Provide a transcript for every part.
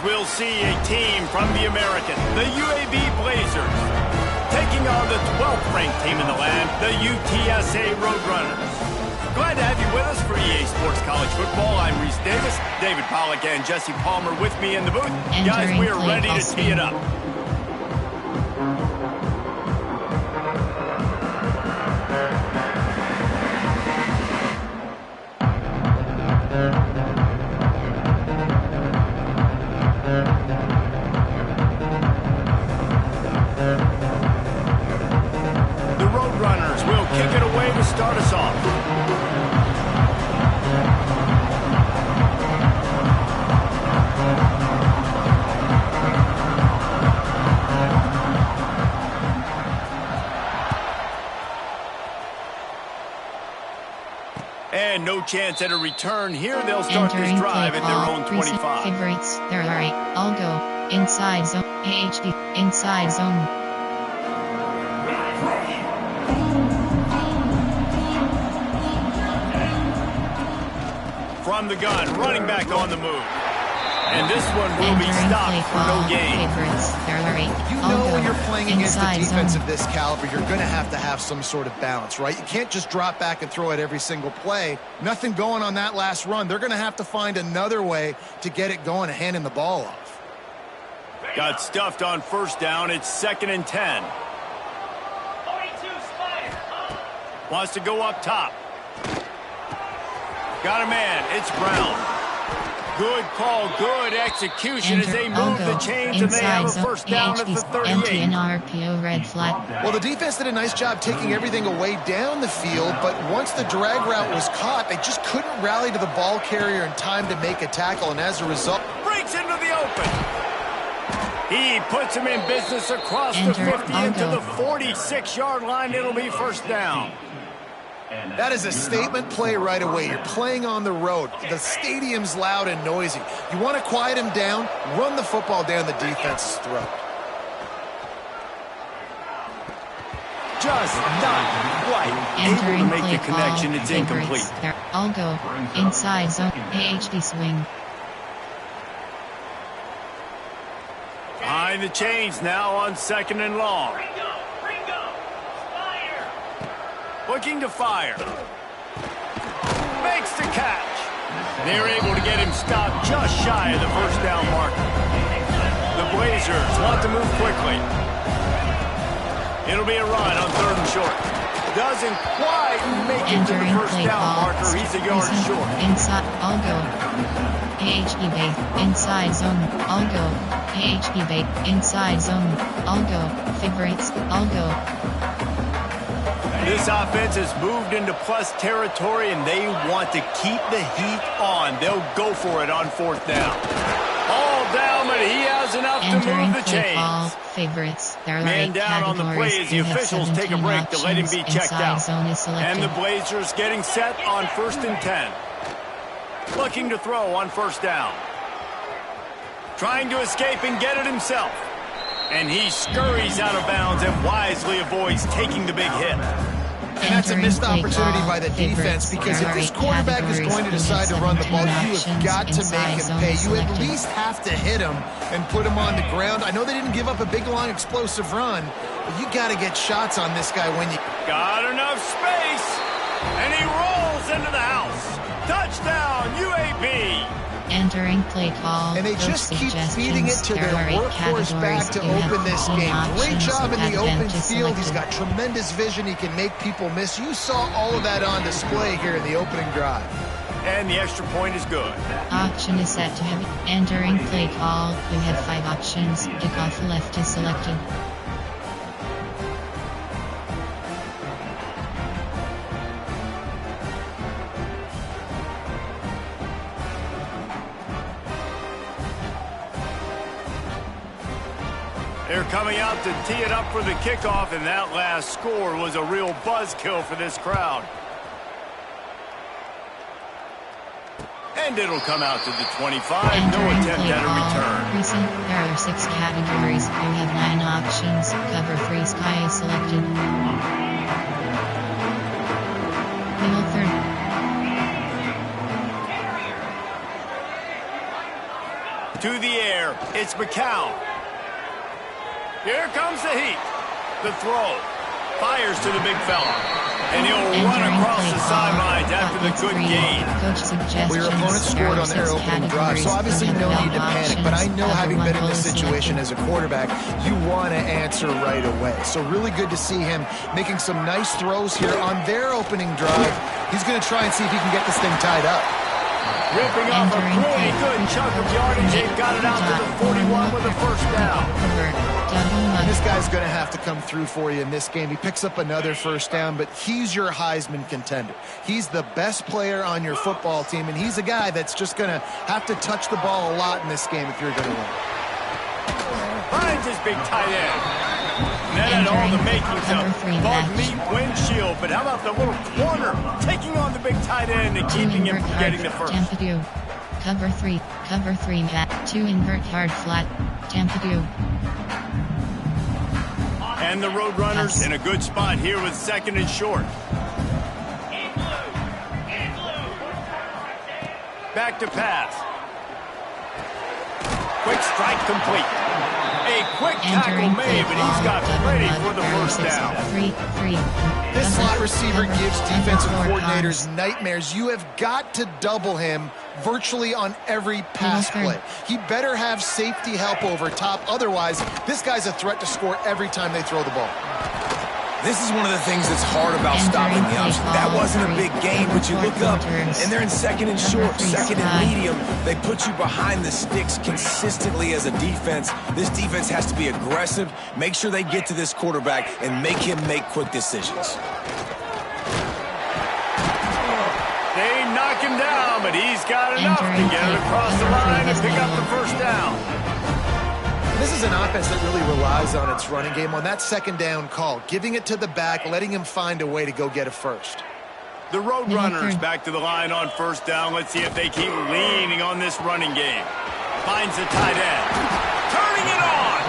we'll see a team from the American, the UAB Blazers, taking on the 12th ranked team in the land, the UTSA Roadrunners. Glad to have you with us for EA Sports College Football. I'm Reese Davis, David Pollack and Jesse Palmer with me in the booth. Guys, we are ready to tee it up. The Roadrunners will kick it away to start us off. And no chance at a return here. They'll start this drive at their own 25. Favorites. They're all right. I'll go inside zone. AHD inside zone. From the gun, running back on the move. And this one will be stopped for no gain. Favorites. They're all right. You know when you're playing against a defense zone. of this caliber, you're going to have some sort of balance, right? You can't just drop back and throw it every single play. Nothing going on that last run. They're going to have to find another way to get it going and handing the ball off. Got stuffed on first down. It's 2nd and 10. Wants to go up top. Got a man. It's Brown. Good call, good execution as they move the chains and they have a first down at the 38. RPO red flag. Well, the defense did a nice job taking everything away down the field, but once the drag route was caught, they just couldn't rally to the ball carrier in time to make a tackle, and as a result... Breaks into the open. He puts him in business across the 50 into the 46-yard line. It'll be first down. That is a statement play right away. You're playing on the road. The stadium's loud and noisy. You want to quiet him down, run the football down the defense's throat. Just not quite able to make the connection. It's incomplete. I'll go inside zone. AHD swing. Behind the chains now on 2nd and long. Looking to fire. Makes the catch. They're able to get him stopped just shy of the first down marker. The Blazers want to move quickly. It'll be a run on 3rd and short. Doesn't quite make it to the first down marker. He's a yard short. Inside, I'll go. AHD bait, inside zone, I'll go. AHD bait, inside zone, I'll go. Favorites, I'll go. This offense has moved into plus territory, and they want to keep the heat on. They'll go for it on 4th down. All down, but he has enough to move the chains. Favorites. Man down on the play as the officials take a break to let him be checked out. And the Blazers getting set on 1st and 10. Looking to throw on 1st down. Trying to escape and get it himself. And he scurries out of bounds and wisely avoids taking the big hit. And that's a missed opportunity by the defense, because if this quarterback is going to decide to run the ball, you have got to make him pay. You at least have to hit him and put him on the ground. I know they didn't give up a big, long, explosive run, but you got to get shots on this guy when you... Got enough space, and he rolls into the house. Touchdown, UAB. Entering play call. And they just keep feeding it to their workhorse back to open this game. Great job in the open field. He's got tremendous vision. He can make people miss. You saw all of that on display here in the opening drive. And the extra point is good. Option is set to heavy. Entering play call. You have 5 options. Kickoff left is selected. They're coming out to tee it up for the kickoff, and that last score was a real buzzkill for this crowd. And it'll come out to the 25. No attempt at a return. There are 6 categories. You have 9 options. Cover 3 sky is selected. Middle third. To the air, it's McCown. Here comes the heat. The throw. Fires to the big fella. And he'll run across the sidelines after the good gain. Well, your opponent scored on their opening drive, so obviously no need to panic. But I know, having been in this situation as a quarterback, you want to answer right away. So really good to see him making some nice throws here on their opening drive. He's going to try and see if he can get this thing tied up. Ripping off a pretty good chunk of yardage. They've got it out to the 41 with a first down. And this guy's going to have to come through for you in this game. He picks up another first down, but he's your Heisman contender. He's the best player on your football team, and he's a guy that's just going to have to touch the ball a lot in this game if you're going to win. Finds his big tight end. That had all the makings of bug meat windshield, but how about the little corner taking on the big tight end and keeping him from getting the first? Tampa 2. Cover 3 mat. 2 invert hard flat. Tampa 2. And the Roadrunners in a good spot here with second and short. Back to pass. Quick strike complete. A quick tackle made, but he's got ready for the first down. This slot receiver gives defensive coordinators nightmares. You have got to double him virtually on every pass play. He better have safety help over top. Otherwise, this guy's a threat to score every time they throw the ball. This is one of the things that's hard about stopping the option. That wasn't a big gain, but you look up, and they're in second and short, second and medium. They put you behind the sticks consistently as a defense. This defense has to be aggressive, make sure they get to this quarterback, and make him make quick decisions. They knock him down, but he's got enough to get it across the line and pick up the first down. This is an offense that really relies on its running game on that second down call, giving it to the back, letting him find a way to go get a first. The Roadrunners back to the line on first down. Let's see if they keep leaning on this running game. Finds the tight end. Turning it on!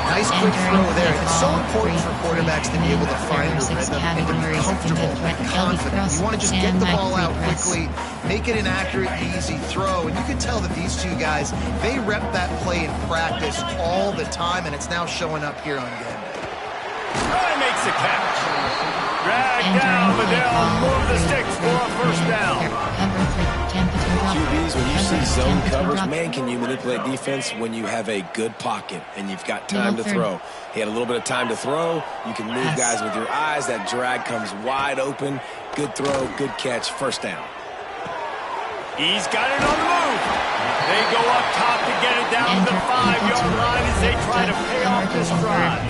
Nice quick throw there. It's so important for quarterbacks to be able to find a rhythm and to be comfortable and confident. You want to just get the ball out quickly, make it an accurate, easy throw. And you can tell that these two guys, they rep that play in practice all the time, and it's now showing up here on game day. Try makes a catch. Drag down, but they'll move the sticks for a first down. QBs, when you see zone covers, man, can you manipulate defense when you have a good pocket and you've got time to throw. He had a little bit of time to throw. You can move guys with your eyes. That drag comes wide open. Good throw, good catch, first down. He's got it on the move. They go up top to get it down to the 5-yard line as they try to pay off this drive.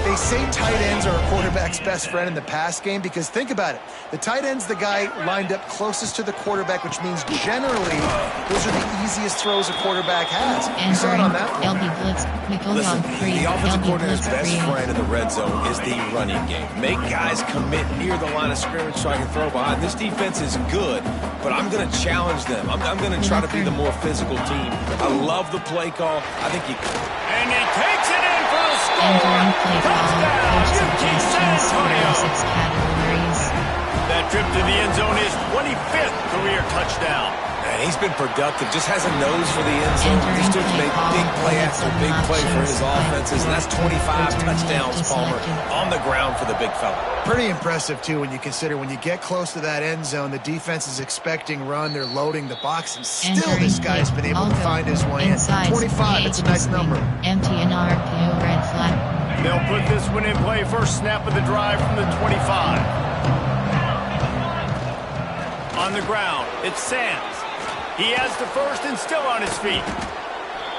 They say tight ends are a quarterback's best friend in the pass game because think about it. The tight end's the guy lined up closest to the quarterback, which means generally those are the easiest throws a quarterback has. You saw it on that one. Listen, the offensive coordinator's best friend in the red zone is the running game. Make guys commit near the line of scrimmage so I can throw behind. This defense is good, but I'm going to challenge them. I'm going to try to be the more physical team. I love the play call. I think he... And he takes it in for a score. Touchdown, UTSA. That trip to the end zone is 25th career touchdown. And he's been productive, just has a nose for the end zone. This dude's made big play after big play for his offenses, and that's 25 touchdowns, Palmer, on the ground for the big fella. Pretty impressive, too, when you consider when you get close to that end zone, the defense is expecting run, they're loading the box, and still this guy's been able to find his way in. 25, it's a nice number. Empty and RPO red flag. They'll put this one in play first snap of the drive from the 25. On the ground, it's Sands. He has the first and still on his feet.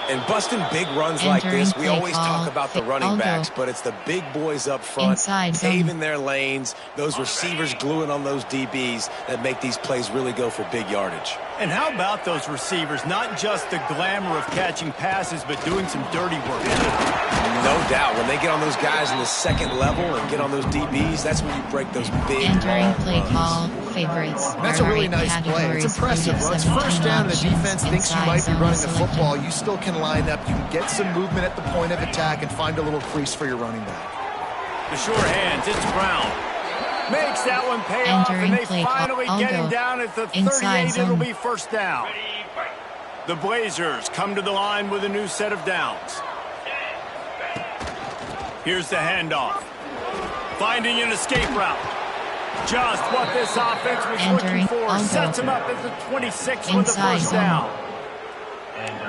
And busting big runs like this, we always talk about the running backs, but it's the big boys up front, paving their lanes, those receivers gluing on those DBs that make these plays really go for big yardage. And how about those receivers? Not just the glamour of catching passes, but doing some dirty work. No doubt. When they get on those guys in the second level and get on those DBs, that's when you break those big entering play call favorites. That's a really nice play. It's impressive. Well, it's first down and the defense thinks you might be running the football. You still can line up. You can get some movement at the point of attack and find a little crease for your running back. The sure hands, it's Brown. Makes that one pay off, and they finally get him down at the 38. It'll be first down. The Blazers come to the line with a new set of downs. Here's the handoff. Finding an escape route. Just what this offense was looking for. Sets him up at the 26 with the first down.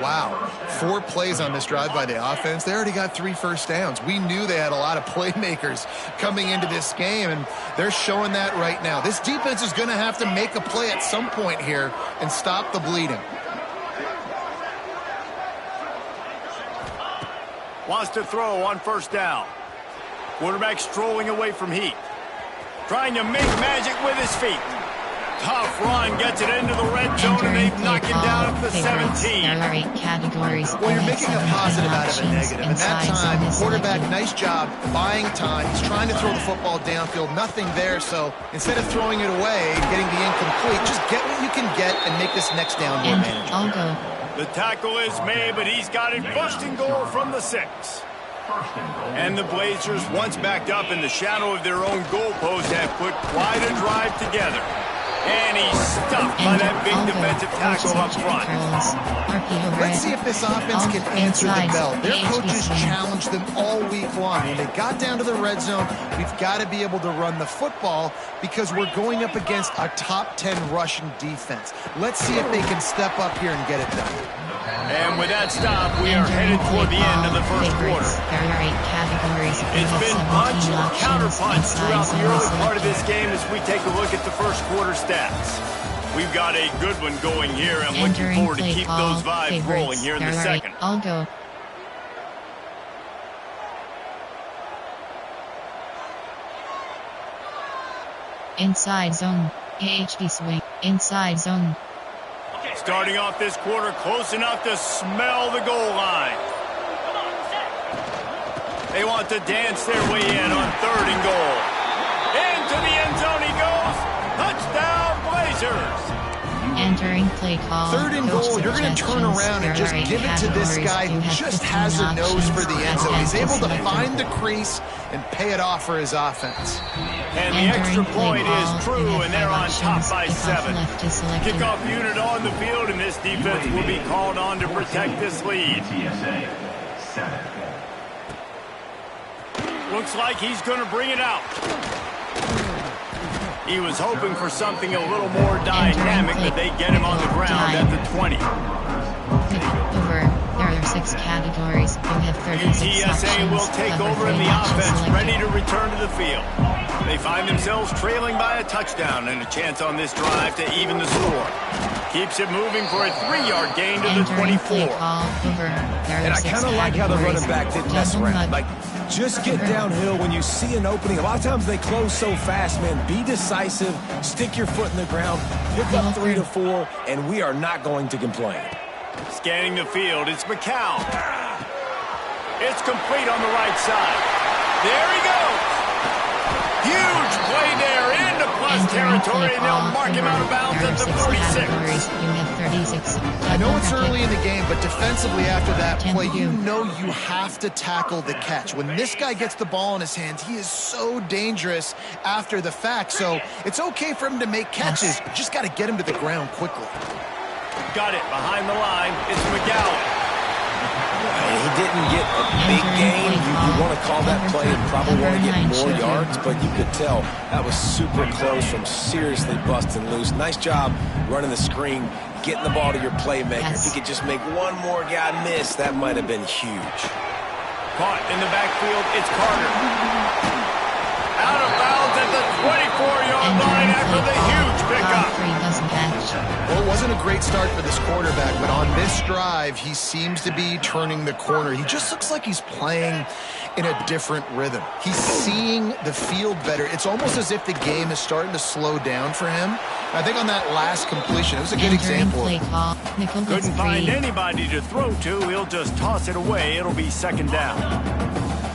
Wow. 4 plays on this drive by the offense. They already got 3 first downs. We knew they had a lot of playmakers coming into this game, and they're showing that right now. This defense is going to have to make a play at some point here and stop the bleeding. Wants to throw on first down. Quarterback strolling away from heat. Trying to make magic with his feet. Tough run, gets it into the red zone, and they knock it down at the 17. There are 8 categories. Well, you're making a positive out of a negative. And that time, quarterback, nice job buying time. He's trying to throw the football downfield. Nothing there, so instead of throwing it away, getting the incomplete, just get what you can get and make this next down more manageable. I'll go. The tackle is made, but he's got it first and goal from the 6. And the Blazers, once backed up in the shadow of their own goalpost, have put quite a drive together. And he's stuffed by that big defensive tackle up front. Let's see if this offense can answer the bell. Their coaches challenged them all week long. When they got down to the red zone, we've got to be able to run the football because we're going up against a top 10 rushing defense. Let's see if they can step up here and get it done. And with that stop, we are headed toward the end of the first quarter. There are 8 categories. It's been punch and counter-punch throughout the early part of this game as we take a look at the first quarter stats. We've got a good one going here. I'm looking forward to keep those vibes rolling here in the second. I'll go. Inside zone. AHD swing. Inside zone. Starting off this quarter close enough to smell the goal line. They want to dance their way in on 3rd and goal. Into the end zone he goes. Touchdown, Blazers. Entering play call. 3rd and goal, you're going to turn around and just give it to this guy who just has a nose for the end zone. He's able to find the crease and pay it off for his offense. And the extra point is true, and they're on top by 7. Kickoff unit on the field, and this defense will be called on to protect this lead. UTSA 7. Looks like he's going to bring it out. He was hoping for something a little more dynamic, but they get him on the ground at the 20. Over. There are 6 categories. You have 36 UTSA will take over in the offense, ready to return to the field. They find themselves trailing by a touchdown and a chance on this drive to even the score. Keeps it moving for a 3-yard gain to the 24. And I kind of like how the running back didn't mess around. Like, just get downhill when you see an opening. A lot of times they close so fast, man. Be decisive, stick your foot in the ground, pick up 3 to 4, and we are not going to complain. Scanning the field, it's McCown. It's complete on the right side. There he goes. Huge play there into plus territory, and they'll mark him out of bounds at the 46. I know it's early in the game, but defensively after that play, you know you have to tackle the catch. When this guy gets the ball in his hands, he is so dangerous after the fact. So it's okay for him to make catches. You just got to get him to the ground quickly. Got it behind the line. It's McGowan. He didn't get a big gain. You want to call that play and probably want to get more yards, but you could tell that was super close from seriously busting loose. Nice job running the screen, getting the ball to your playmaker. If he could just make one more guy miss, that might have been huge. Caught in the backfield, it's Carter. Out of bounds at the 24-yard line after the huge pickup. Well, it wasn't a great start for this quarterback, but on this drive, he seems to be turning the corner. He just looks like he's playing in a different rhythm. He's seeing the field better. It's almost as if the game is starting to slow down for him. I think on that last completion, it was a good example. Couldn't find anybody to throw to. He'll just toss it away. It'll be 2nd down.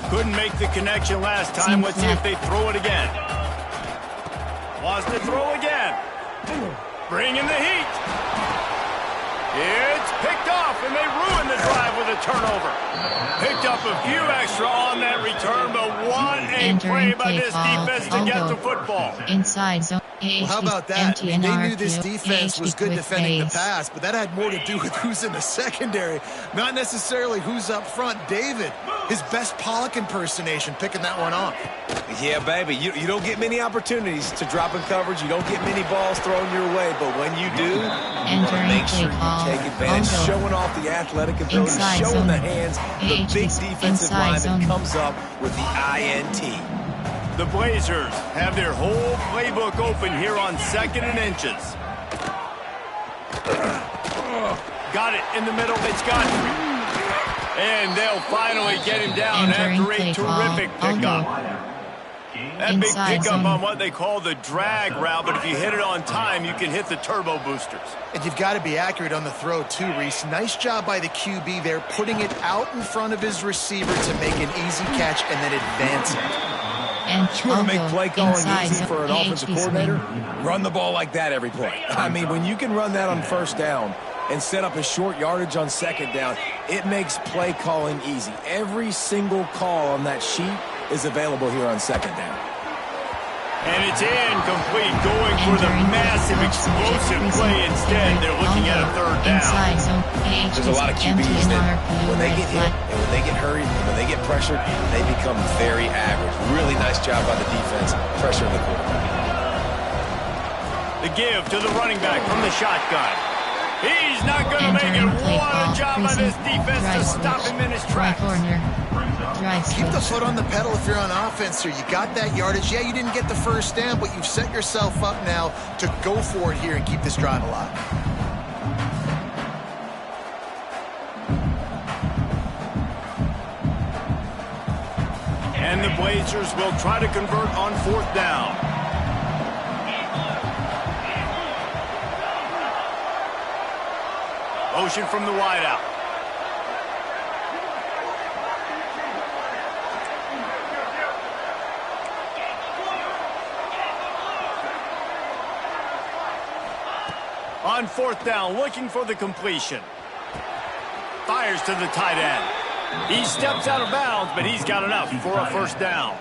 Couldn't make the connection last time. Let's see if they throw it again. Wants to throw again. Bringing the heat. It's picked off, and they ruin the drive with a turnover. Picked up a few extra on that return, but what a play by this defense to get the football. Inside zone. Well, how about that? I mean, they knew this defense was good defending the pass, but that had more to do with who's in the secondary, not necessarily who's up front. David, his best Pollock impersonation, picking that one off. Yeah, baby, you don't get many opportunities to drop in coverage. You don't get many balls thrown your way, but when you do, you want to make sure you take advantage, showing off the athletic ability, showing the hands. The big defensive lineman comes up with the INT. The Blazers have their whole playbook open here on 2nd and inches. Got it in the middle. It's got it. And they'll finally get him down after a terrific pickup. That big pickup on what they call the drag route, but if you hit it on time, you can hit the turbo boosters. And you've got to be accurate on the throw too, Reese. Nice job by the QB there, putting it out in front of his receiver to make an easy catch and then advance it. And you want to make play calling easy for an offensive coordinator? Run the ball like that every play. I mean, when you can run that on 1st down and set up a short yardage on 2nd down, it makes play calling easy. Every single call on that sheet is available here on 2nd down. And it's incomplete, going for the massive explosive play instead. They're looking at a 3rd down. There's a lot of QBs that when they get hit and when they get hurried and when they get pressured, they become very average. Really nice job by the defense, pressuring the quarterback. The give to the running back from the shotgun. He's not going to make it. What a job by this defense to stop him in his tracks. Keep the foot on the pedal if you're on offense here. You got that yardage. Yeah, you didn't get the 1st down, but you've set yourself up now to go for it here and keep this drive alive. And the Blazers will try to convert on 4th down. Motion from the wideout. On 4th down, looking for the completion. Fires to the tight end. He steps out of bounds, but he's got enough for a 1st down.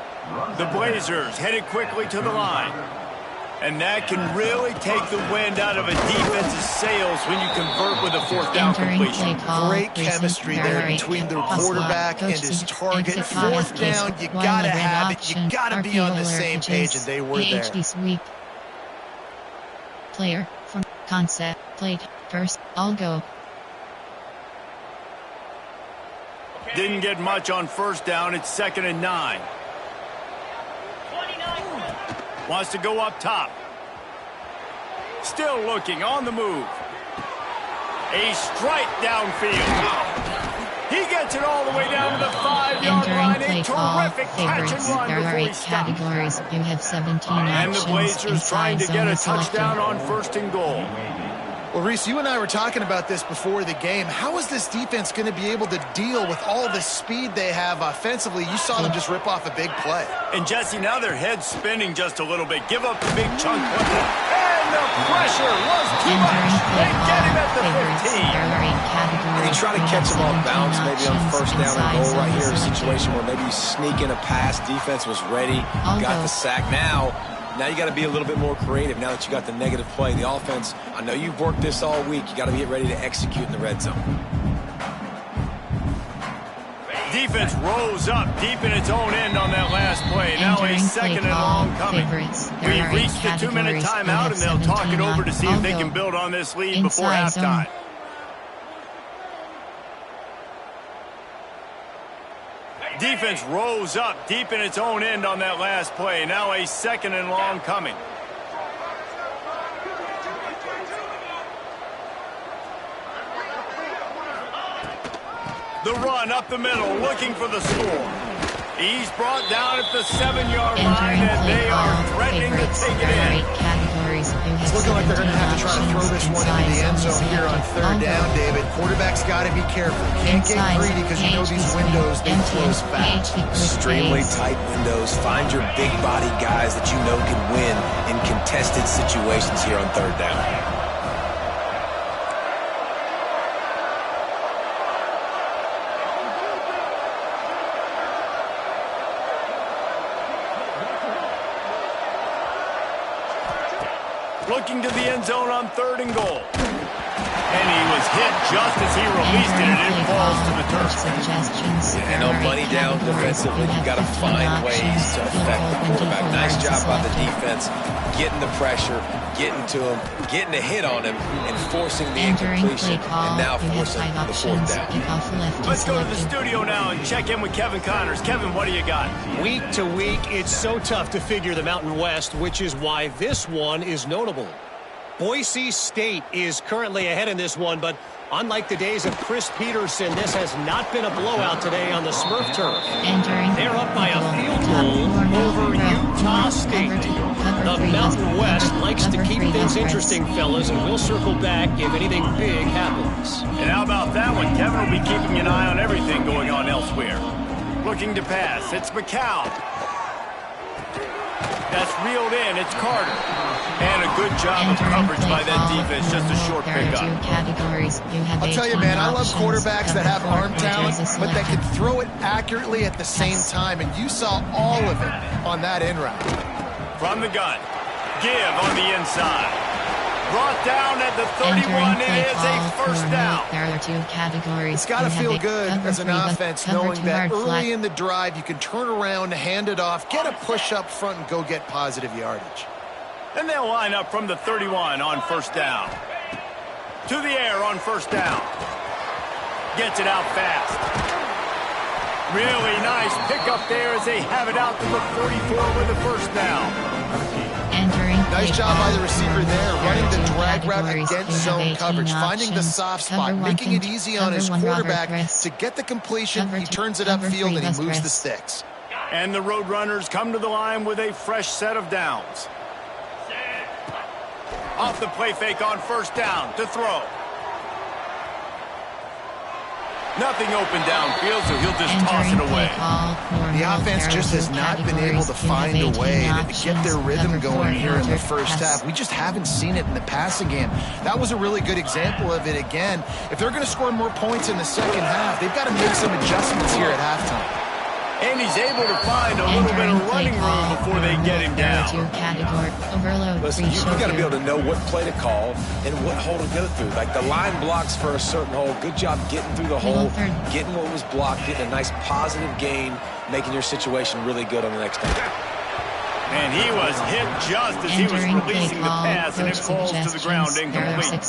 The Blazers headed quickly to the line. And that can really take the wind out of a defense's sails when you convert with a 4th down completion. Great chemistry there between the quarterback and his target. 4th down, you got to have it. You got to be on the same page, and they were there. Sweep. Player from concept played first. I'll go. Didn't get much on 1st down. It's 2nd and 9. Wants to go up top. Still looking on the move. A strike downfield. He gets it all the way down to the 5-yard line. A terrific catch and run there are before 8 he stops. categories. You have 17 And the actions. Blazers trying to get a touchdown on 1st and goal. Well, Reese, you and I were talking about this before the game. How is this defense going to be able to deal with all the speed they have offensively? You saw them just rip off a big play. And Jesse, now their head's spinning just a little bit. Give up the big chunk. And the pressure was too much. They get him at the 15. And you try to catch him off balance, maybe on 1st down and goal right here, a situation where maybe you sneak in a pass, defense was ready, got the sack. Now you got to be a little bit more creative now that you got the negative play. The offense, I know you've worked this all week. You got to get ready to execute in the red zone. Defense rose up deep in its own end on that last play. Now a 2nd and long coming. We've reached the 2-minute timeout, and they'll talk it over to see if they can build on this lead before halftime. Defense rose up deep in its own end on that last play. Now a 2nd and long coming. The run up the middle, looking for the score. He's brought down at the 7-yard line, and they are threatening to take it in. It's looking like they're going to have to try to throw this one into the end zone here on 3rd down, David. Quarterback's got to be careful. Can't get greedy because you know these windows, they close fast. Extremely tight windows. Find your big body guys that you know can win in contested situations here on 3rd down. Looking to the end zone on 3rd and goal. And he was hit just as he released it, and it falls to the turf. And on money down defensively, you got to find ways to affect the quarterback. Nice job by the defense, getting the pressure, getting to him, getting a hit on him, and forcing the incompletion, and now forcing the 4th down. Let's go to the studio now and check in with Kevin Connors. Kevin, what do you got? Week to week, it's so tough to figure the Mountain West, which is why this one is notable. Boise State is currently ahead in this one, but unlike the days of Chris Peterson, this has not been a blowout today on the Smurf turf. They're up by a field goal over Utah State. The Mountain West likes to keep things interesting, fellas, and we'll circle back if anything big happens. And how about that one? Kevin will be keeping an eye on everything going on elsewhere. Looking to pass, it's McCown. That's reeled in, it's Carter. And a good job of coverage by that defense, just a short pickup. I'll tell you, man, I love quarterbacks that have arm talent, but that can throw it accurately at the same time, and you saw all of it on that in route. From the gun, give on the inside. Brought down at the 31, it is a 1st down. There are 2 categories. It's got to feel good as an offense knowing that early in the drive you can turn around, hand it off, get a push up front, and go get positive yardage. And they'll line up from the 31 on 1st down. To the air on 1st down. Gets it out fast. Really nice pickup there as they have it out to the 44 with the 1st down. Nice job by the receiver there, running the drag route against zone coverage, finding the soft spot, making it easy on his quarterback to get the completion. He turns it upfield and he moves the sticks. And the Roadrunners come to the line with a fresh set of downs. Off the play fake on 1st down to throw. Nothing open downfield, so he'll just toss it away. The offense just has not been able to find a way to get their rhythm going here in the 1st half. We just haven't seen it in the passing game. That was a really good example of it again. If they're going to score more points in the 2nd half, they've got to make some adjustments here at halftime. And he's able to find a little bit of running room before they get him down. Listen, you got to be able to know what play to call and what hole to go through. Like the line blocks for a certain hole. Good job getting through the hole, getting what was blocked, getting a nice positive gain, making your situation really good on the next time. And he was hit just as he was releasing the pass, and it falls to the ground incomplete.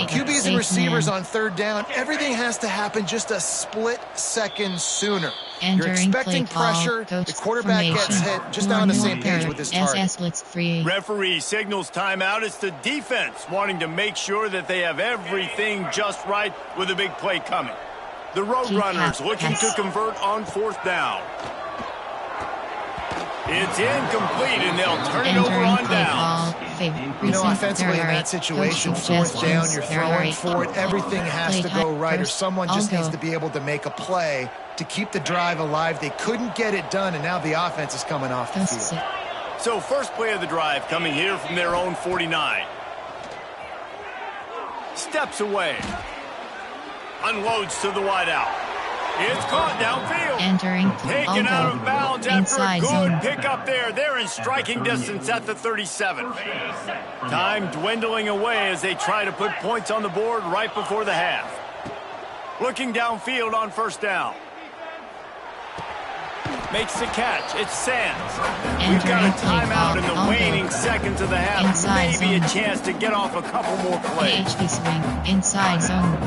QBs and receivers on 3rd down, everything has to happen just a split second sooner. You're expecting pressure, the quarterback gets hit, just not on the same page with his target. Referee signals timeout. It's the defense wanting to make sure that they have everything just right with a big play coming. The Roadrunners looking to convert on 4th down. It's incomplete, and they'll turn it over on downs. You know, offensively in that situation, 4th down, you're throwing for it. Everything has to go right, or someone just needs to be able to make a play to keep the drive alive. They couldn't get it done, and now the offense is coming off the field. So first play of the drive coming here from their own 49. Steps away. Unloads to the wideout. It's caught downfield. Taken out of bounds after a good pickup there. They're in striking distance at the 37. Time dwindling away as they try to put points on the board right before the half. Looking downfield on 1st down. Makes the catch. It's Sands. We've got a timeout in the waning seconds of the half. Maybe a chance to get off a couple more plays. Inside zone.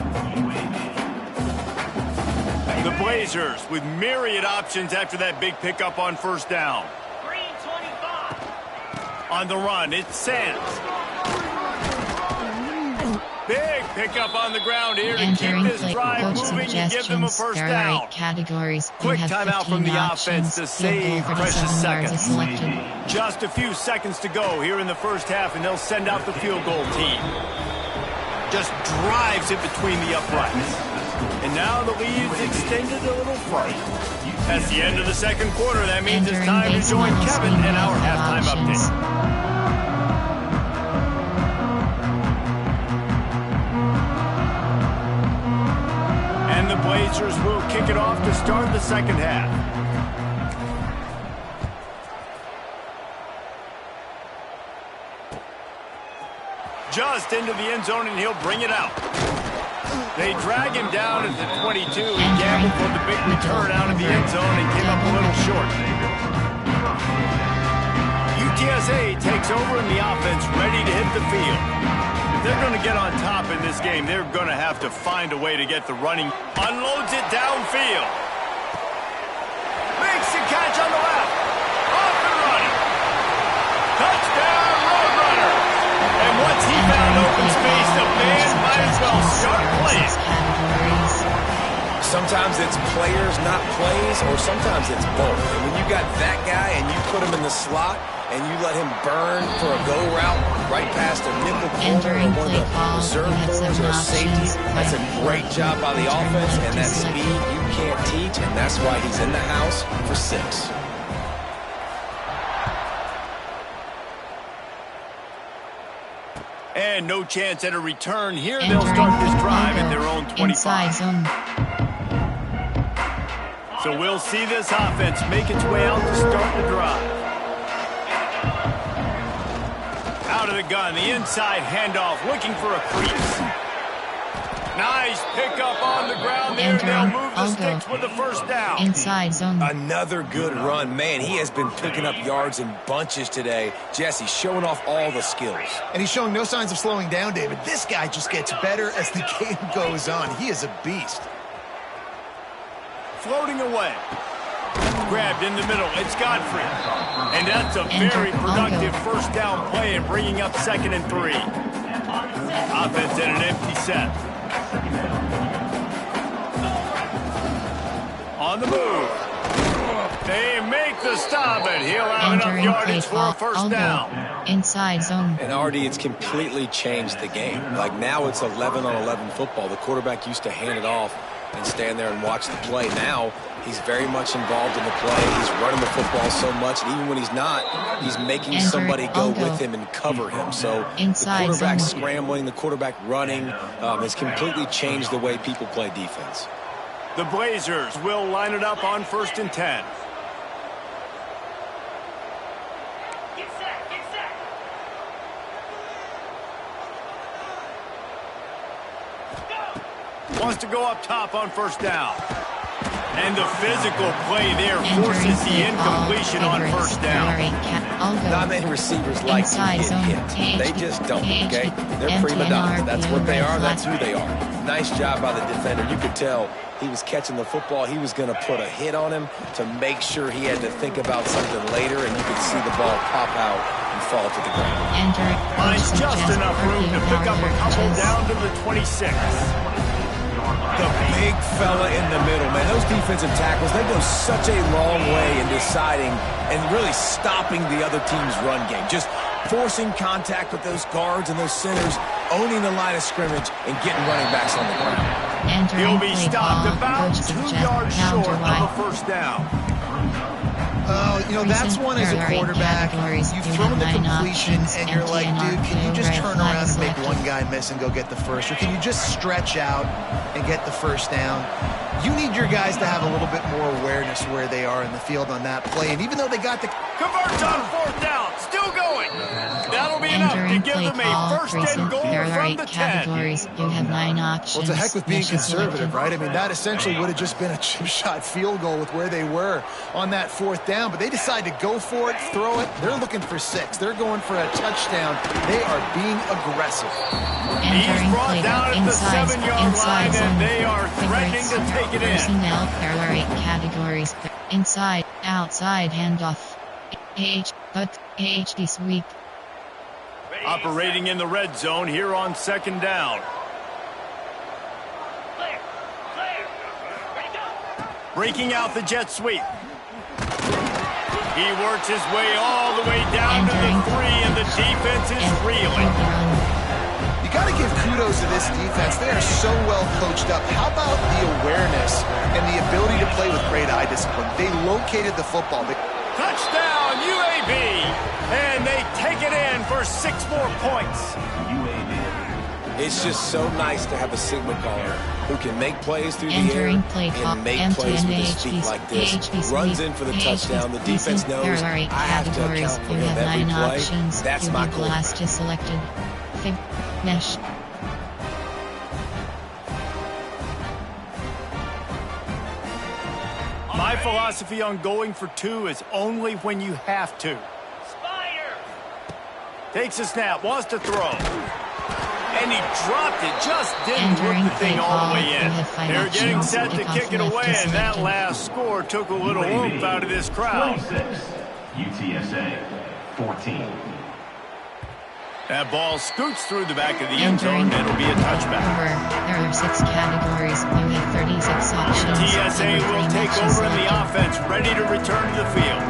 The Blazers with myriad options after that big pickup on 1st down. On the run, it's Sands. Big pickup on the ground here to keep this drive moving and give them a 1st down. Quick timeout from the offense to save precious seconds. Just a few seconds to go here in the 1st half, and they'll send out the field goal team. Just drives it between the uprights. And now the lead's extended a little further. That's the end of the 2nd quarter. That means it's time to join Kevin in our halftime update. And the Blazers will kick it off to start the 2nd half. just into the end zone, and he'll bring it out. They drag him down at the 22. He gambled for the big return out of the end zone and came up a little short. UTSA takes over in the offense, ready to hit the field. If they're going to get on top in this game, they're going to have to find a way to get the running. Unloads it downfield. Makes the catch on the left. Off and running. Touchdown, Roadrunner. And once he found open space, the band might as well start playing. Sometimes it's players, not plays, or sometimes it's both. And when you got that guy and you put him in the slot and you let him burn for a go route right past a nickel corner or one of the reserve corners or a safety, that's a great job by the offense, and that speed you can't teach, and that's why he's in the house for 6. And no chance at a return here. They'll start this drive at their own 25. So we'll see this offense make its way out to start the drive. Out of the gun, the inside handoff, looking for a crease. Nice pickup on the ground there. They'll move the sticks with the first down. Inside zone. Another good run. Man, he has been picking up yards in bunches today. Jesse showing off all the skills. And he's showing no signs of slowing down, David. This guy just gets better as the game goes on. He is a beast. Floating away. Grabbed in the middle. It's Godfrey. And that's a very productive first down play and bringing up 2nd and 3. Offense in an empty set. On the move. They make the stop, and he'll have enough yardage for a first down. Inside zone. And RD, it's completely changed the game. Like now it's 11-on-11 football. The quarterback used to hand it off and stand there and watch the play. Now he's very much involved in the play. He's running the football so much, and even when he's not, he's making somebody go with him and cover him. So the quarterback scrambling, the quarterback running has completely changed the way people play defense. The Blazers will line it up on 1st and 10. Wants to go up top on 1st down. And the physical play there forces the incompletion on 1st down. Not many receivers like to get hit. They just don't, okay? They're prima donnas. That's what they are. That's who they are. Nice job by the defender. You could tell he was catching the football. He was going to put a hit on him to make sure he had to think about something later, and you could see the ball pop out and fall to the ground. Finds just enough room to pick up a couple down to the 26. The big fella in the middle, man. Those defensive tackles, they go such a long way in deciding and really stopping the other team's run game. Just forcing contact with those guards and those centers, owning the line of scrimmage, and getting running backs on the ground. He'll be stopped about 2 yards short of a first down. Oh, you know, that's one as a quarterback. You've thrown the completion, and you're like, dude, can you just turn around and make one guy miss and go get the first? Or can you just stretch out and get the first down? You need your guys to have a little bit more awareness where they are in the field on that play. And even though they got the... Converts on 4th down. Still going. That'll be enough to give them a first and goal from the 10. You have 9 options. Well, to heck with being conservative, right? I mean, that essentially would have just been a chip shot field goal with where they were on that 4th down. But they decide to go for it, throw it. They're looking for 6. They're going for a touchdown. They are being aggressive. He's brought down at the 7-yard line, and they are threatening to take it in. Personnel parallel categories. Inside, outside handoff. AHD sweep. Operating in the red zone here on 2nd down. Breaking out the jet sweep. He works his way all the way down to the 3, and the defense is reeling. You got to give kudos to this defense. They are so well coached up. How about the awareness and the ability to play with great eye discipline? They located the football. Touchdown, UAB! And they take it in for 6 more points. It's just so nice to have a signal caller who can make plays through the air and make plays with his feet like this. Runs in for the touchdown. The defense knows I have to account for him every play. That's my quarterback. Mesh. My philosophy on going for two is only when you have to. Takes a snap, wants to throw. And he dropped it, just didn't work the thing all the way in. They're getting set to kick it away, and that last score took a little oomph out of this crowd. 26, UTSA, 14. That ball scoots through the back of the end zone, and it'll be a touchback. There are 6 categories. You have 36 options. UTSA will take over in the offense, ready to return to the field.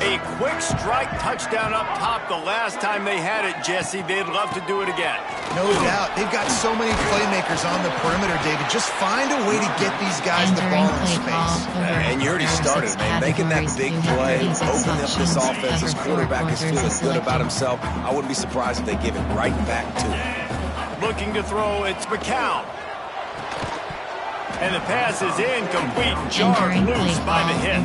A quick strike touchdown up top the last time they had it, Jesse. They'd love to do it again. No doubt. They've got so many playmakers on the perimeter, David. Just find a way to get these guys the ball in space. And you already started, man. Making that big play, opening up this offense. This quarterback is feeling good about himself. I wouldn't be surprised if they give it right back to him. Looking to throw, it's McCown. And the pass is incomplete and jarred loose by the hit.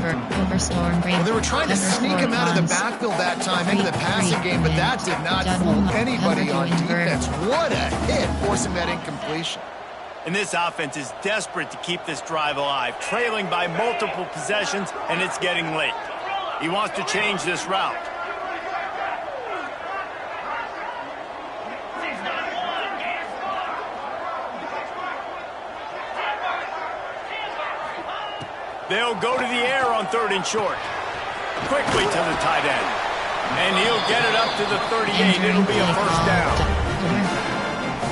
Well, they were trying to sneak him out of the backfield that time into the passing game, but that did not fool anybody on defense. What a hit, forcing that incompletion. And this offense is desperate to keep this drive alive, trailing by multiple possessions, and it's getting late. He wants to change this route. They'll go to the air on 3rd and short. Quickly to the tight end. And he'll get it up to the 38. It'll be a first down.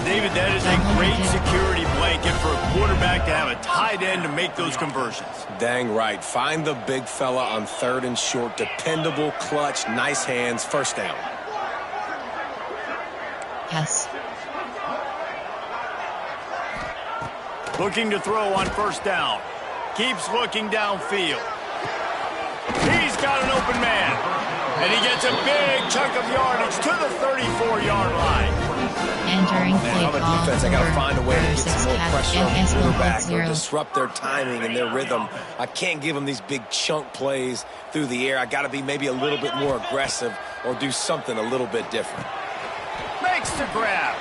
David, that is a great security blanket for a quarterback to have a tight end to make those conversions. Dang right. Find the big fella on 3rd and short. Dependable, clutch, nice hands. First down. Yes. Looking to throw on 1st down. Keeps looking downfield. He's got an open man. And he gets a big chunk of yardage to the 34-yard line. Entering play On the call defense, I got to over find a way to get some more pressure on the quarterback or 0. disrupt their timing and their rhythm. I can't give them these big chunk plays through the air. I got to be maybe a little bit more aggressive or do something a little bit different. Makes the grab.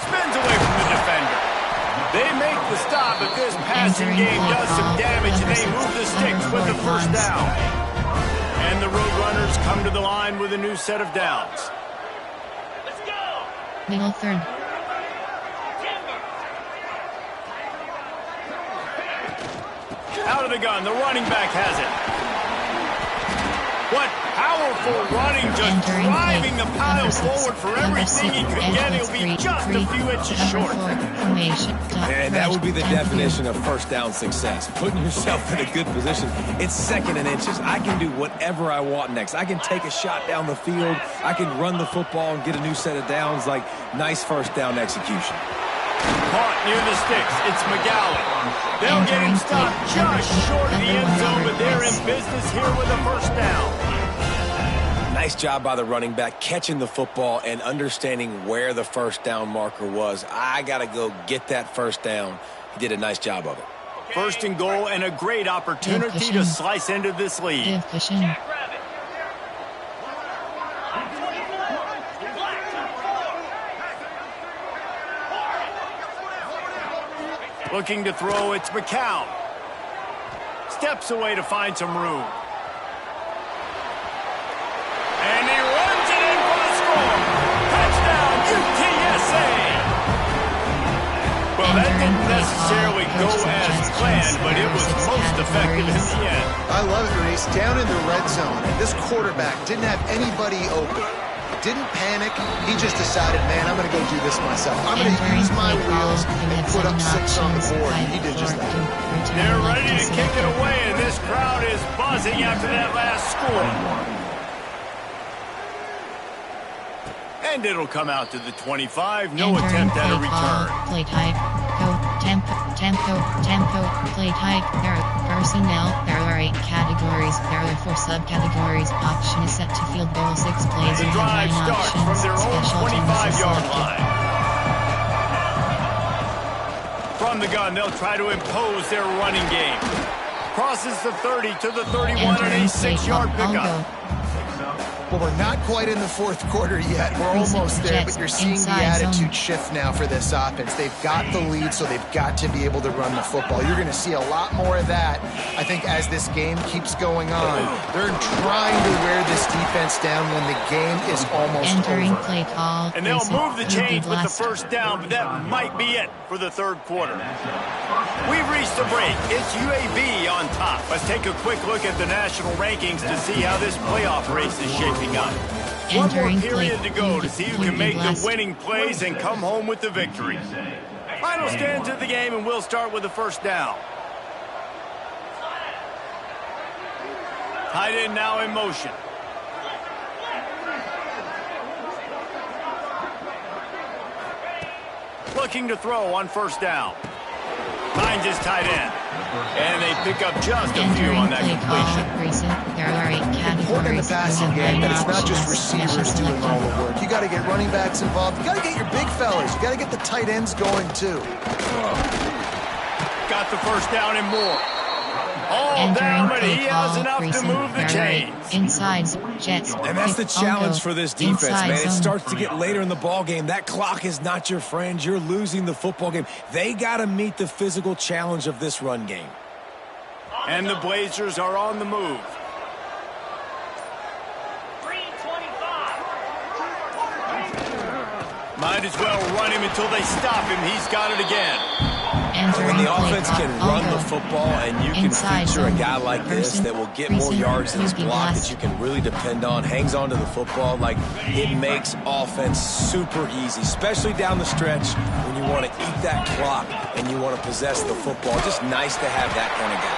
Spins away from the defender. They make the stop, but this passing game does some damage, and they move the sticks with the first down. And the Roadrunners come to the line with a new set of downs. Let's go. Middle 3rd. Out of the gun, the running back has it. What powerful running, just driving the pile forward for everything he could get. He'll be just a few inches short. And that would be the definition of first down success. Putting yourself in a good position. It's 2nd and inches. I can do whatever I want next. I can take a shot down the field. I can run the football and get a new set of downs. Like, nice first down execution. Caught near the sticks. It's McGowan. They'll get him stopped just short of the end zone, but they're in business here with a first down. Nice job by the running back catching the football and understanding where the first down marker was. I got to go get that first down. He did a nice job of it. 1st and goal and a great opportunity to slice into this lead. Looking to throw, it's McCown. Steps away to find some room. And he runs it in for the score. Touchdown, UTSA! Well, that didn't necessarily go as planned, but it was most effective in the end. I love it, Reese. Down in the red zone, this quarterback didn't have anybody open. Didn't panic. He just decided, man, I'm going to go do this myself. I'm going to use my wheels and put up 6 on the board. And he did just that. They're ready to kick it away, and this crowd is buzzing after that last score. And it'll come out to the 25. No attempt at a return. Play tight. Go. Tempo. Play tight. There are personnel. There are 8 categories. There are 4 subcategories. Option is set to field goal. 6 plays. The drive starts from their own 25-yard line. From the gun, they'll try to impose their running game. Crosses the 30 to the 31 and a 6-yard pickup. Well, we're not quite in the fourth quarter yet. We're almost there, but you're seeing the attitude shift now for this offense. They've got the lead, so they've got to be able to run the football. You're going to see a lot more of that, I think, as this game keeps going on. They're trying to wear this defense down when the game is almost over. Play call. And they'll move the chains with the first down, but that might be it for the third quarter. We've reached the break. It's UAB on top. Let's take a quick look at the national rankings to see how this playoff race is shaping up. One more period to go to see who can make the winning plays and come home with the victory. Final stands of the game, and we'll start with the first down. Tight end now in motion. Looking to throw on first down. Finds his tight end. And they pick up just a few on that completion. Important in the passing game that it's not just receivers doing all the work. You got to get running backs involved. You got to get your big fellas. You got to get the tight ends going too. Got the first down and more. All down, but he has enough to move the chains. Inside Jets. And that's the challenge for this defense, man. It starts to get later in the ball game. That clock is not your friend. You're losing the football game. They got to meet the physical challenge of this run game. And the Blazers are on the move. Might as well run him until they stop him. He's got it again. When the offense can run the football and you can feature a guy like this that will get more yards in his block that you can really depend on, hangs on to the football, like it makes offense super easy, especially down the stretch when you want to eat that clock and you want to possess the football. Just nice to have that kind of guy.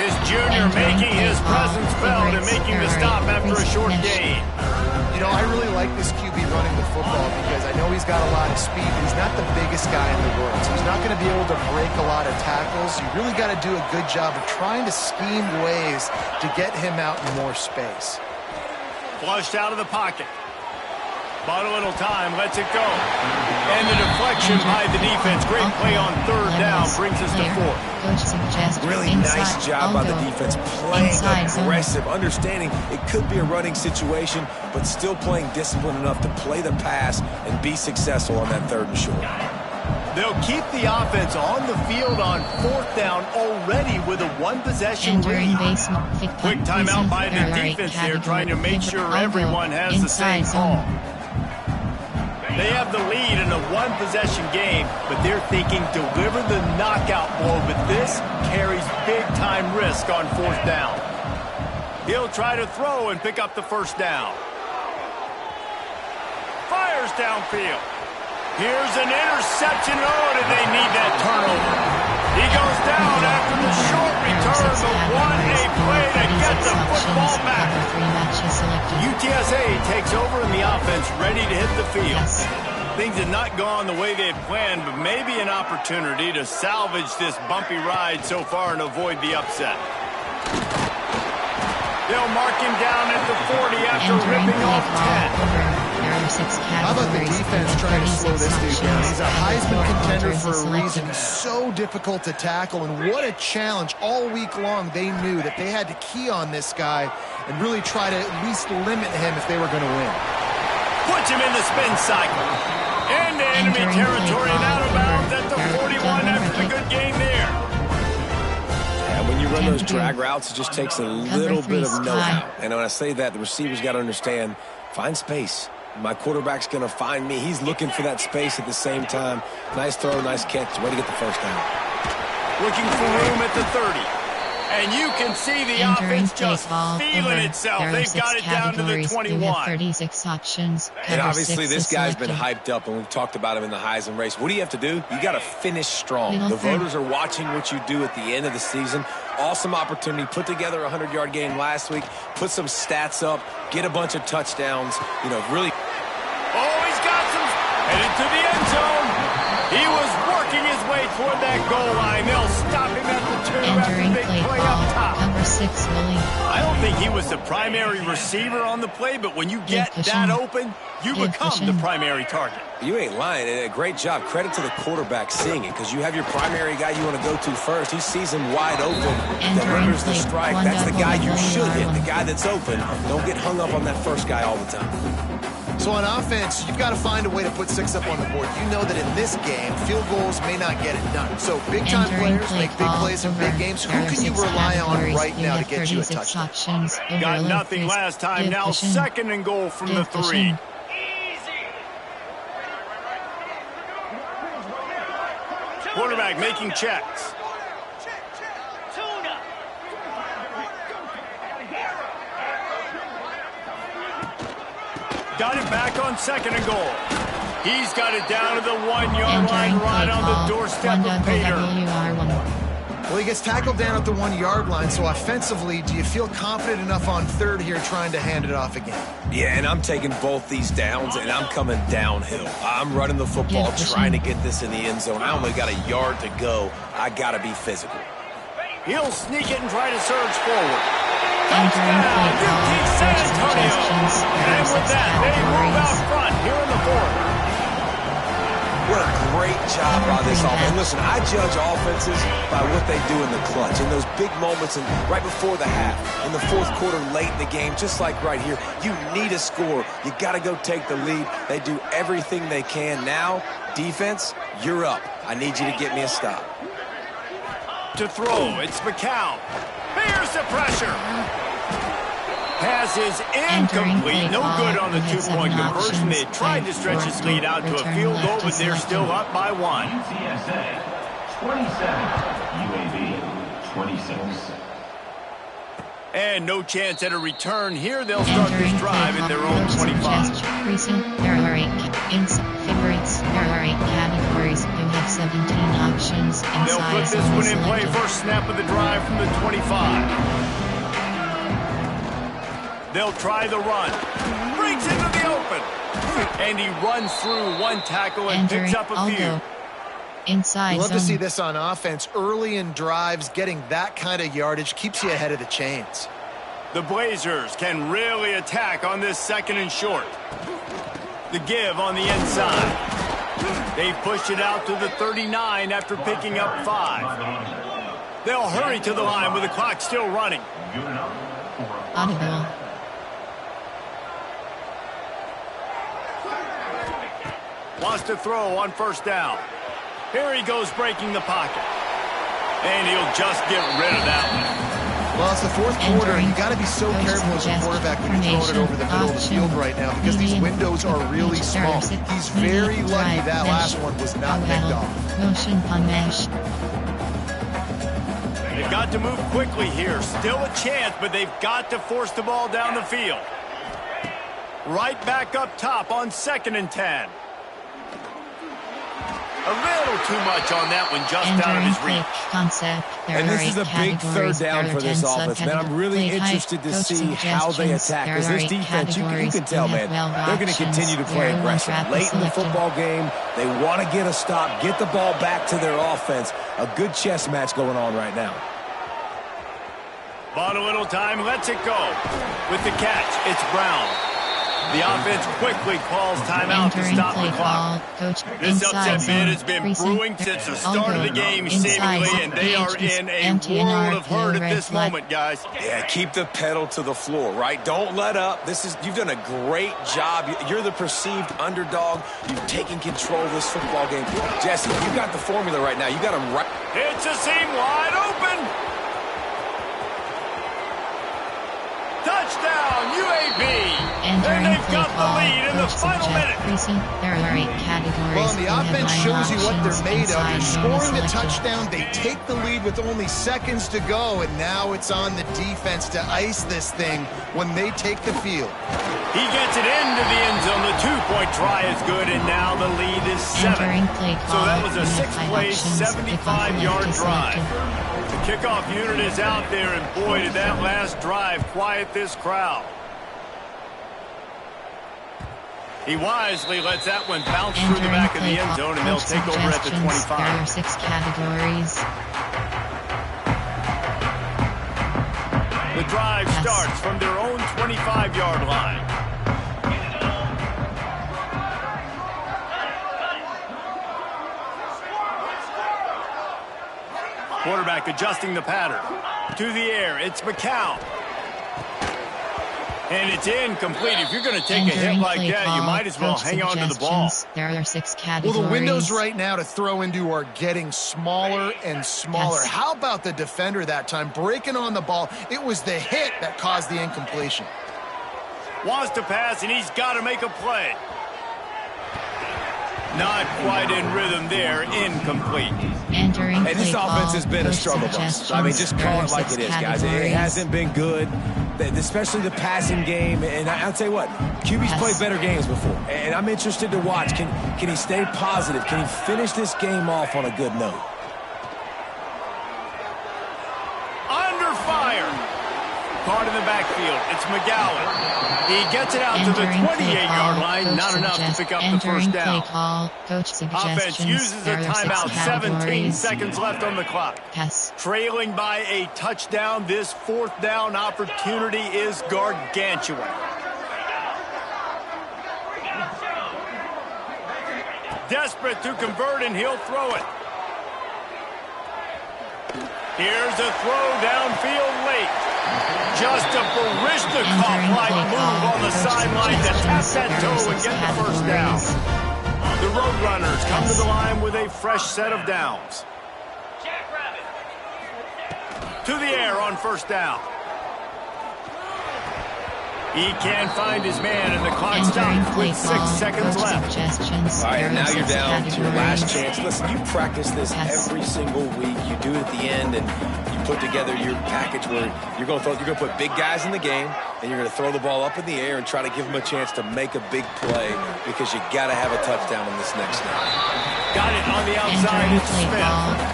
His junior making his presence felt and making the stop after a short gain. You know, I really like this QB running the football because I know he's got a lot of speed, but he's not the biggest guy in the world. So he's not going to be able to break a lot of tackles. You really got to do a good job of trying to scheme ways to get him out in more space. Flushed out of the pocket. Bought a little time, lets it go. And the deflection by the defense. Great play on third down, brings us to fourth. Really nice job by the defense, playing aggressive, understanding it could be a running situation, but still playing disciplined enough to play the pass and be successful on that third and short. They'll keep the offense on the field on fourth down already with a one-possession lead. Quick timeout by the defense here, trying to make sure everyone has the same call. They have the lead in a one-possession game, but they're thinking deliver the knockout blow, but this carries big-time risk on fourth down. He'll try to throw and pick up the first down. Fires downfield. Here's an interception. Oh, did they need that turnover? He goes down after the short return, the one-day play to get the football back. UTSA takes over in the offense, ready to hit the field. Things have not gone the way they'd planned, but maybe an opportunity to salvage this bumpy ride so far and avoid the upset. They'll mark him down at the 40 after ripping off 10. How about the defense trying to slow this dude down? He's a Heisman contender for a reason. He's so difficult to tackle, and what a challenge. All week long, they knew that they had to key on this guy and really try to at least limit him if they were going to win. Puts him in the spin cycle. Into enemy territory and out of bounds at the 41 after the good game there. Yeah, when you run those drag routes, it just takes a little bit of know-how. And when I say that, the receiver's got to understand, find space. My quarterback's going to find me. He's looking for that space at the same time. Nice throw, nice catch. Way to get the first down. Looking for room at the 30. And you can see the offense just feeling itself. They've got it down to the 21. 36 options. And obviously this guy's been hyped up, and we've talked about him in the Heisman race. What do you have to do? You got to finish strong. The voters are watching what you do at the end of the season. Awesome opportunity. Put together a 100-yard game last week. Put some stats up. Get a bunch of touchdowns. You know, really. Oh, he's got some. Headed to the end zone. He was working his way toward that goal line. They'll stop him at the 2 after Entering big play play call, up top. number 6, Willie. I don't think he was the primary receiver on the play, but when you get that open, you become the primary target. You ain't lying, and a great job. Credit to the quarterback seeing it, because you have your primary guy you want to go to first. He sees him wide open, delivers the strike. That's the guy you should hit, the guy that's open. Don't get hung up on that first guy all the time. So on offense, you've got to find a way to put 6 up on the board. You know that in this game, field goals may not get it done. So big-time players make big plays in big games. Who can you rely on right now to get you a touchdown? Got nothing last time. Now 2nd and goal from the 3. Quarterback making checks. Got it back on 2nd and goal. He's got it down to the 1-yard line, right on the doorstep of Pater. Well, he gets tackled down at the 1-yard line, so offensively, do you feel confident enough on 3rd here trying to hand it off again? Yeah, and I'm taking both these downs, and I'm coming downhill. I'm running the football, trying to get this in the end zone. I only got a yard to go. I got to be physical. He'll sneak it and try to surge forward. Touchdown, UT San Antonio. And with that, they move out front here in the 4th. What a great job by this offense. Listen, I judge offenses by what they do in the clutch, in those big moments and right before the half, in the 4th quarter, late in the game, just like right here. You need a score. You got to go take the lead. They do everything they can. Now, defense, you're up. I need you to get me a stop. To throw, it's McCown. Here's the pressure. Pass is incomplete. No good on the 2-point conversion. They tried to stretch his lead out to a field goal, but they're still up by 1. UTSA 27, UAB 26. And no chance at a return here. They'll start this drive at their own 25. Recent, there are 8 favorites. There are 8 categories. You have 17 options. They'll put this one in play. First snap of the drive from the 25. They'll try the run. Breaks into the open. And he runs through 1 tackle and picks up a few. Inside you love zone. to see this on offense. Early in drives, getting that kind of yardage keeps you ahead of the chains. The Blazers can really attack on this 2nd and short. The give on the inside. They push it out to the 39 after picking up 5. They'll hurry to the line with the clock still running. Audible. Wants to throw on 1st down. Here he goes breaking the pocket. And he'll just get rid of that one. Well, it's the 4th quarter, and you got to be so careful as a quarterback when you're throwing it over the middle of the field right now because these windows are really small. He's very lucky that last one was not picked off. Motion on mesh. They've got to move quickly here. Still a chance, but they've got to force the ball down the field. Right back up top on 2nd and 10. A little too much on that one, just out of his reach. And this is a big 3rd down for this offense, man. I'm really interested to see how they attack. Because this defense, you can tell, man, they're going to continue to play aggressive. Late in the football game, they want to get a stop, get the ball back to their offense. A good chess match going on right now. Bought a little time, lets it go. With the catch, it's Brown. The offense quickly calls timeout to stop the clock. This upset bid has been brewing since the start of the game, seemingly, and they are in a world of hurt at this moment, guys. Yeah, keep the pedal to the floor, right? Don't let up. You've done a great job. You're the perceived underdog. You've taken control of this football game. Jesse, you got the formula right now. You got them right. It's a seam wide open. Touchdown, UAB! And they've got the lead in the final minute. There are 8 categories. Well, the offense shows you what they're made of. They're scoring the touchdown. They take the lead with only seconds to go, and now it's on the defense to ice this thing when they take the field. He gets it into the end zone. The 2-point try is good, and now the lead is 7. So that was a 6-play, 75-yard drive. The kickoff unit is out there, and boy, did that last drive quiet this crowd. He wisely lets that one bounce through the back of the end zone, and they'll take over at the 25. There are 6 categories. The drive starts from their own 25-yard line. Quarterback adjusting the pattern. To the air, it's McCown. And it's incomplete. If you're going to take a hit like that, you might as well hang on to the ball. There are 6 categories. Well, the windows right now to throw into are getting smaller and smaller. Yes. How about the defender that time breaking on the ball? It was the hit that caused the incompletion. Wants to pass, and he's got to make a play. Not quite in rhythm there. Incomplete. Hey, this offense has been a struggle bus. I mean, just call it like it is, guys. It hasn't been good, especially the passing game. And I'll tell you what, QB's played better games before. And I'm interested to watch. Can he stay positive? Can he finish this game off on a good note? Under fire. Caught in the backfield. It's McGowan. He gets it out to the 28-yard line. Not enough to pick up the first down. Offense uses a timeout. 17 seconds left on the clock. Trailing by a touchdown. This 4th down opportunity is gargantuan. Desperate to convert, and he'll throw it. Here's a throw downfield late. Just a Barishnikov-like move on the sideline to tap that toe and get the first down. The Roadrunners come to the line with a fresh set of downs. To the air on first down. He can't find his man, and the clock stops with 6 seconds left. All right, now you're down to your last chance. Listen, you practice this every single week. You do it at the end, and you put together your package where you're going to put big guys in the game, and you're going to throw the ball up in the air and try to give them a chance to make a big play because you got to have a touchdown on this next snap. Got it on the outside. It's Smith.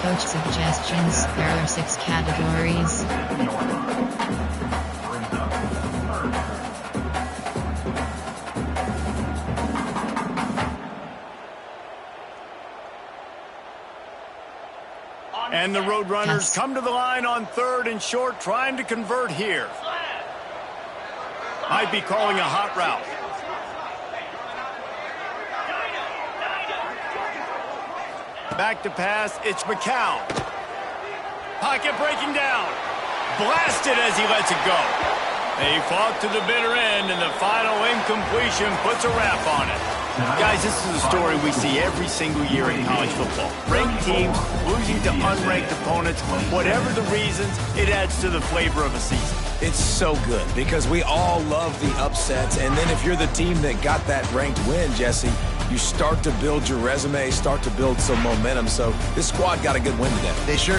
Coach suggestions. There are 6 categories. And the Roadrunners come to the line on 3rd and short, trying to convert here. Might be calling a hot route. Back to pass, it's McCown. Pocket breaking down. Blasted as he lets it go. They fought to the bitter end, and the final incompletion puts a wrap on it. Guys, this is a story we see every single year in college football. Ranked teams losing to unranked opponents. Whatever the reasons, it adds to the flavor of a season. It's so good because we all love the upsets. And then if you're the team that got that ranked win, Jesse, you start to build your resume, start to build some momentum. So this squad got a good win today. They sure